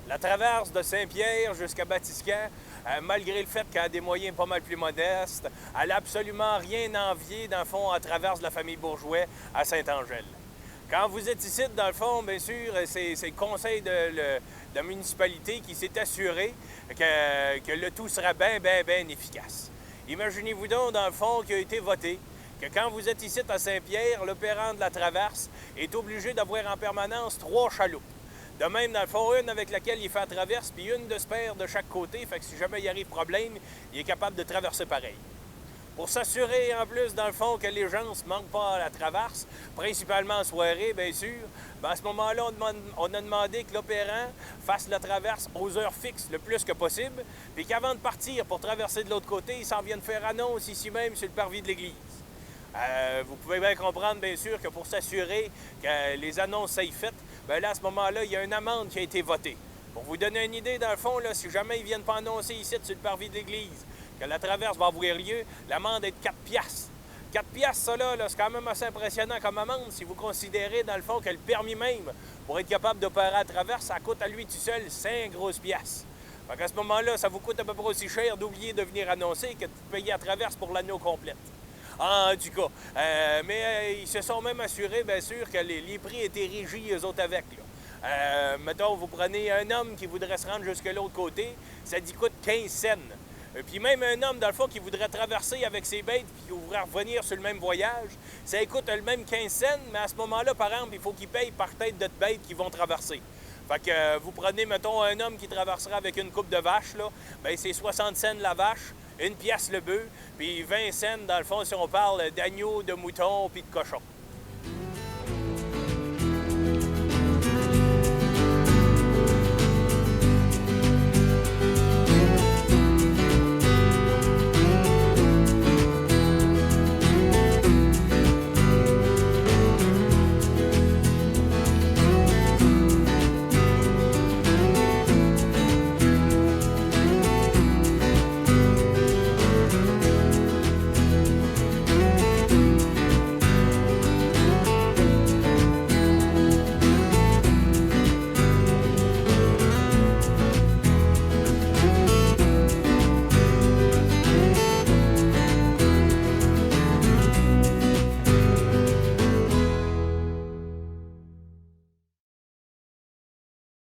La traverse de Saint-Pierre jusqu'à Batiscan, malgré le fait qu'elle a des moyens pas mal plus modestes, elle n'a absolument rien à envier, dans le fond, à traverse de la famille Bourgeois à Saint-Angèle. Quand vous êtes ici, dans le fond, bien sûr, c'est le conseil de la municipalité qui s'est assuré que le tout sera bien efficace. Imaginez-vous donc, dans le fond, qu'il a été voté que quand vous êtes ici à Saint-Pierre, l'opérant de la traverse est obligé d'avoir en permanence 3 chaloupes. De même, dans le fond, une avec laquelle il fait la traverse, puis une de spare de chaque côté, fait que si jamais il arrive problème, il est capable de traverser pareil. Pour s'assurer, en plus, dans le fond, que les gens ne se manquent pas à la traverse, principalement en soirée, bien sûr, bien à ce moment-là, on a demandé que l'opérant fasse la traverse aux heures fixes le plus que possible, puis qu'avant de partir pour traverser de l'autre côté, il s'en vienne faire annonce ici même sur le parvis de l'église. Vous pouvez bien comprendre, bien sûr, que pour s'assurer que les annonces soient faites, bien là, à ce moment-là, il y a une amende qui a été votée. Pour vous donner une idée, dans le fond, là, si jamais ils ne viennent pas annoncer ici sur le parvis de l'église que la traverse va avoir lieu, l'amende est de 4 piastres. 4 piastres, ça là, c'est quand même assez impressionnant comme amende si vous considérez, dans le fond, que le permis même, pour être capable d'opérer à la traverse, ça coûte à lui tout seul 5 grosses piastres. Fait qu'à ce moment-là, ça vous coûte à peu près aussi cher d'oublier de venir annoncer que de payer à traverse pour l'anneau complète. En tout cas, ils se sont même assurés, bien sûr, que les prix étaient régis, eux autres, avec. Là. Mettons, vous prenez un homme qui voudrait se rendre jusque l'autre côté, ça dit coûte 15 cents. Puis même un homme, dans le fond, qui voudrait traverser avec ses bêtes puis qui voudrait revenir sur le même voyage, ça coûte le même 15 cents, mais à ce moment-là, par exemple, il faut qu'il paye par tête de bêtes qui vont traverser. Fait que vous prenez, mettons, un homme qui traversera avec une coupe de vache, là, bien c'est 60 cents la vache, 1 pièce le bœuf, puis 20 cents, dans le fond, si on parle d'agneau, de mouton puis de cochon.